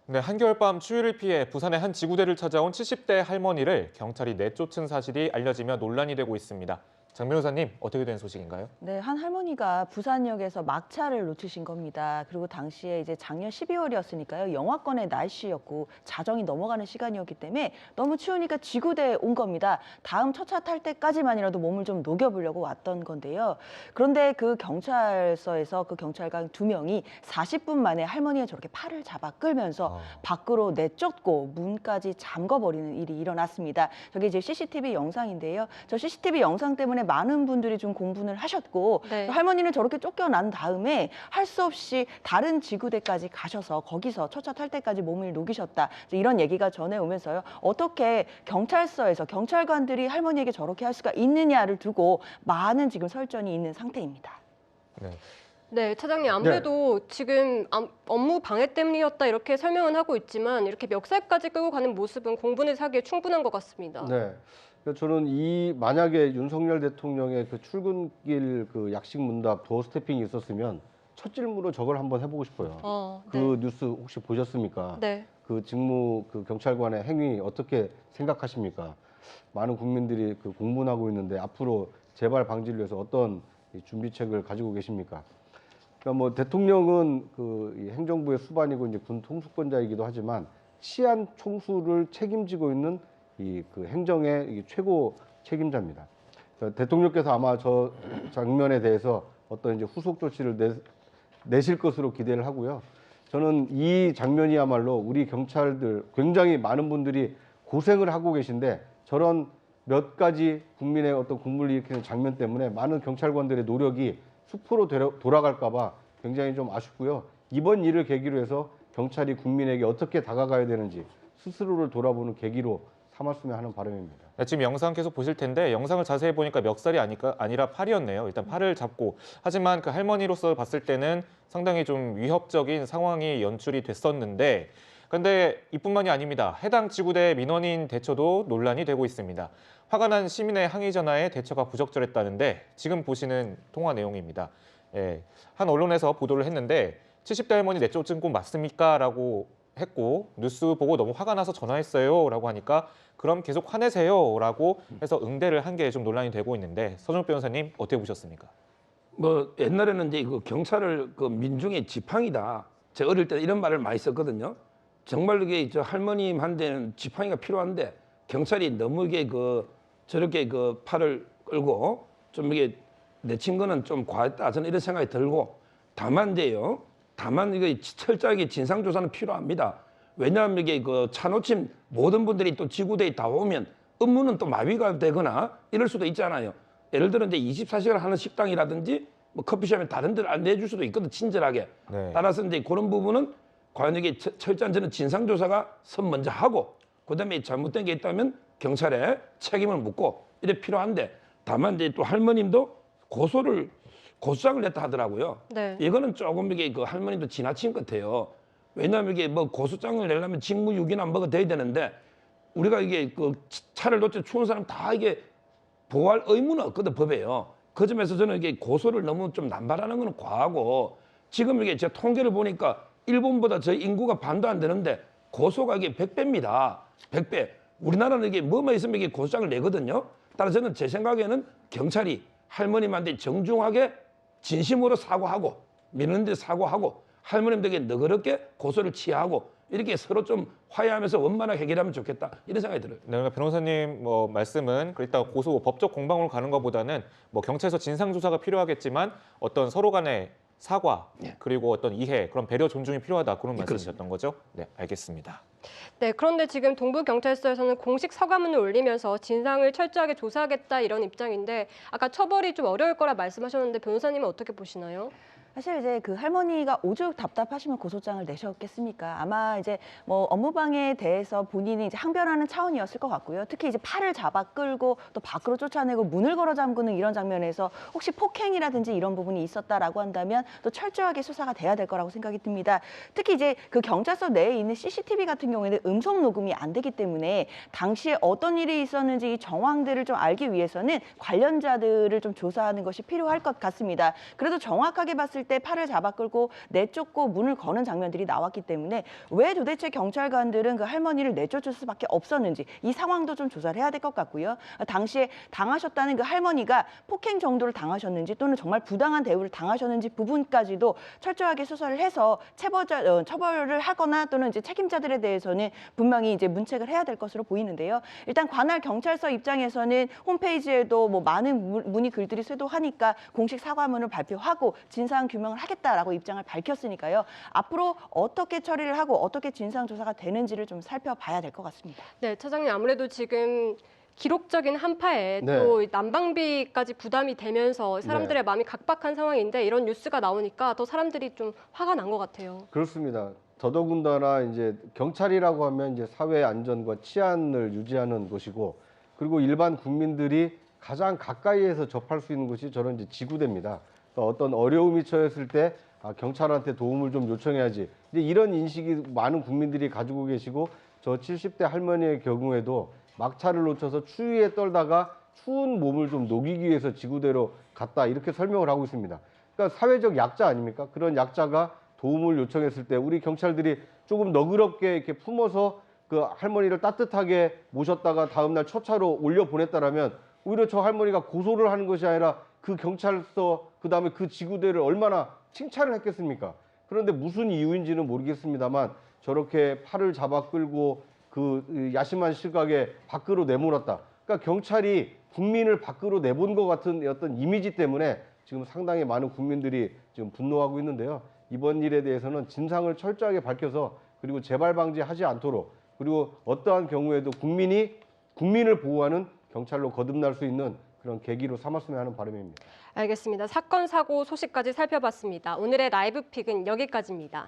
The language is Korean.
네, 한겨울밤 추위를 피해 부산의 한 지구대를 찾아온 70대 할머니를 경찰이 내쫓은 사실이 알려지며 논란이 되고 있습니다. 장 변호사님, 어떻게 된 소식인가요? 네, 한 할머니가 부산역에서 막차를 놓치신 겁니다. 그리고 당시에 이제 작년 12월이었으니까요. 영하권의 날씨였고 자정이 넘어가는 시간이었기 때문에 너무 추우니까 지구대에 온 겁니다. 다음 첫차 탈 때까지만이라도 몸을 좀 녹여보려고 왔던 건데요. 그런데 그 경찰서에서 그 경찰관 2명이 40분 만에 할머니의 저렇게 팔을 잡아 끌면서 밖으로 내쫓고 문까지 잠궈버리는 일이 일어났습니다. 저게 이제 CCTV 영상인데요. 저 CCTV 영상 때문에 많은 분들이 좀 공분을 하셨고 네. 할머니는 저렇게 쫓겨난 다음에 할 수 없이 다른 지구대까지 가셔서 거기서 첫차 탈 때까지 몸을 녹이셨다. 이런 얘기가 전해오면서요. 어떻게 경찰서에서 경찰관들이 할머니에게 저렇게 할 수가 있느냐를 두고 많은 지금 설전이 있는 상태입니다. 네. 네, 차장님 아무래도 지금 업무 방해 때문이었다 이렇게 설명은 하고 있지만 이렇게 멱살까지 끌고 가는 모습은 공분을 사기에 충분한 것 같습니다. 네. 저는 만약에 윤석열 대통령의 그 출근길 그 약식 문답 도어 스태핑이 있었으면 첫 질문으로 저걸 한번 해보고 싶어요. 그 네. 뉴스 혹시 보셨습니까? 네. 그 직무 그 경찰관의 행위 어떻게 생각하십니까? 많은 국민들이 그 공분하고 있는데 앞으로 재발 방지를 위해서 어떤 준비책을 가지고 계십니까? 그러니까 뭐 대통령은 이 행정부의 수반이고 이제 군 통수권자이기도 하지만 치안 총수를 책임지고 있는 그 행정의 최고 책임자입니다. 그러니까 대통령께서 아마 저 장면에 대해서 어떤 이제 후속 조치를 내실 것으로 기대를 하고요. 저는 이 장면이야말로 우리 경찰들 굉장히 많은 분들이 고생을 하고 계신데 저런 몇 가지 국민의 어떤 국물을 일으키는 장면 때문에 많은 경찰관들의 노력이 수포로 돌아갈까 봐 굉장히 좀 아쉽고요. 이번 일을 계기로 해서 경찰이 국민에게 어떻게 다가가야 되는지 스스로를 돌아보는 계기로 삼았으면 하는 바람입니다. 네, 지금 영상 계속 보실 텐데 영상을 자세히 보니까 멱살이 아니라 팔이었네요. 일단 팔을 잡고. 하지만 그 할머니로서 봤을 때는 상당히 좀 위협적인 상황이 연출이 됐었는데 근데 이뿐만이 아닙니다. 해당 지구대 민원인 대처도 논란이 되고 있습니다. 화가 난 시민의 항의 전화에 대처가 부적절했다는데 지금 보시는 통화 내용입니다. 예, 한 언론에서 보도를 했는데 70대 할머니 내쫓은 건 맞습니까? 라고 했고 뉴스 보고 너무 화가 나서 전화했어요 라고 하니까 그럼 계속 화내세요 라고 해서 응대를 한 게 좀 논란이 되고 있는데 서준욱 변호사님 어떻게 보셨습니까? 뭐 옛날에는 이제 그 경찰을 그 민중의 지팡이다. 제가 어릴 때 이런 말을 많이 썼거든요. 정말 이게 저 할머님한테는 지팡이가 필요한데 경찰이 너무 이게 저렇게 팔을 끌고 좀 이게 내친 거는 좀 과했다. 저는 이런 생각이 들고 다만 이게 철저하게 진상 조사는 필요합니다. 왜냐하면 이게 차 놓친 모든 분들이 또 지구대에 다 오면 업무는 또 마비가 되거나 이럴 수도 있잖아요. 예를 들어 이제 24시간 하는 식당이라든지 뭐 커피숍에 다른 데를 안 내줄 수도 있거든, 친절하게. 네. 따라서 이제 그런 부분은 과연 이게 철저한 저는 진상 조사가 선 먼저 하고 그다음에 잘못된 게 있다면 경찰에 책임을 묻고 이래 필요한데 다만 이제 또 할머님도 고소장을 냈다 하더라고요. 네. 이거는 조금 이게 할머님도 지나친 것 같아요. 왜냐하면 이게 뭐 고소장을 내려면 직무유기나 뭐가 돼야 되는데 우리가 이게 차를 놓쳐 추운 사람 다 이게 보호할 의무는 없거든, 법에요. 그 점에서 저는 이게 고소를 너무 좀 남발하는 건 과하고 지금 이게 제가 통계를 보니까 일본보다 저희 인구가 반도 안 되는데 고소가 이게 100배입니다. 100배. 우리나라는 이게 뭐만 있으면 이게 고소장을 내거든요. 따라서 저는 제 생각에는 경찰이 할머님한테 정중하게 진심으로 사과하고 민원인들 사과하고 할머님들에게 너그럽게 고소를 취하고 이렇게 서로 좀 화해하면서 원만하게 해결하면 좋겠다 이런 생각이 들어요. 네, 그러니까 변호사님 말씀은 일단 법적 공방으로 가는 것보다는 뭐 경찰서 진상 조사가 필요하겠지만 어떤 서로 간의 사과 그리고 어떤 이해 그런 배려 존중이 필요하다 그런 말씀이셨던 거죠? 네, 알겠습니다. 네, 그런데 지금 동부경찰서에서는 공식 사과문을 올리면서 진상을 철저하게 조사하겠다 이런 입장인데 아까 처벌이 좀 어려울 거라 말씀하셨는데 변호사님은 어떻게 보시나요? 사실 이제 그 할머니가 오죽 답답하시면 고소장을 내셨겠습니까? 아마 이제 뭐 업무방해에 대해서 본인이 이제 항변하는 차원이었을 것 같고요. 특히 이제 팔을 잡아 끌고 또 밖으로 쫓아내고 문을 걸어 잠그는 이런 장면에서 혹시 폭행이라든지 이런 부분이 있었다라고 한다면 또 철저하게 수사가 돼야 될 거라고 생각이 듭니다. 특히 이제 그 경찰서 내에 있는 CCTV 같은 경우에는 음성 녹음이 안 되기 때문에 당시에 어떤 일이 있었는지 이 정황들을 좀 알기 위해서는 관련자들을 좀 조사하는 것이 필요할 것 같습니다. 그래도 정확하게 봤을 때 팔을 잡아 끌고 내쫓고 문을 거는 장면들이 나왔기 때문에 왜 도대체 경찰관들은 그 할머니를 내쫓을 수밖에 없었는지 이 상황도 좀 조사를 해야 될 것 같고요. 당시에 당하셨다는 그 할머니가 폭행 정도를 당하셨는지 또는 정말 부당한 대우를 당하셨는지 부분까지도 철저하게 수사를 해서 처벌을 하거나 또는 이제 책임자들에 대해서는 분명히 이제 문책을 해야 될 것으로 보이는데요. 일단 관할 경찰서 입장에서는 홈페이지에도 뭐 많은 문의 글들이 쇄도하니까 공식 사과문을 발표하고 진상 규명을 하겠다라고 입장을 밝혔으니까요. 앞으로 어떻게 처리를 하고 어떻게 진상 조사가 되는지를 좀 살펴봐야 될 것 같습니다. 네, 차장님 아무래도 지금 기록적인 한파에 네. 또 난방비까지 부담이 되면서 사람들의 마음이 각박한 상황인데 이런 뉴스가 나오니까 더 사람들이 좀 화가 난 것 같아요. 그렇습니다. 더더군다나 이제 경찰이라고 하면 이제 사회 안전과 치안을 유지하는 곳이고, 그리고 일반 국민들이 가장 가까이에서 접할 수 있는 곳이 저는 이제 지구대입니다. 그러니까 어떤 어려움이 처했을 때 경찰한테 도움을 좀 요청해야지. 이제 이런 인식이 많은 국민들이 가지고 계시고, 저 70대 할머니의 경우에도 막차를 놓쳐서 추위에 떨다가 추운 몸을 좀 녹이기 위해서 지구대로 갔다, 이렇게 설명을 하고 있습니다. 그러니까 사회적 약자 아닙니까? 그런 약자가 도움을 요청했을 때 우리 경찰들이 조금 너그럽게 이렇게 품어서 그 할머니를 따뜻하게 모셨다가 다음날 초차로 올려 보냈다라면 오히려 저 할머니가 고소를 하는 것이 아니라 그 경찰서, 그다음에 그 지구대를 얼마나 칭찬을 했겠습니까? 그런데 무슨 이유인지는 모르겠습니다만 저렇게 팔을 잡아 끌고 그 야심한 시각에 밖으로 내몰았다. 그러니까 경찰이 국민을 밖으로 내본 것 같은 어떤 이미지 때문에 지금 상당히 많은 국민들이 지금 분노하고 있는데요. 이번 일에 대해서는 진상을 철저하게 밝혀서, 그리고 재발 방지하지 않도록, 그리고 어떠한 경우에도 국민을 보호하는 경찰로 거듭날 수 있는 그런 계기로 삼았으면 하는 바람입니다. 알겠습니다. 사건, 사고 소식까지 살펴봤습니다. 오늘의 라이브 픽은 여기까지입니다.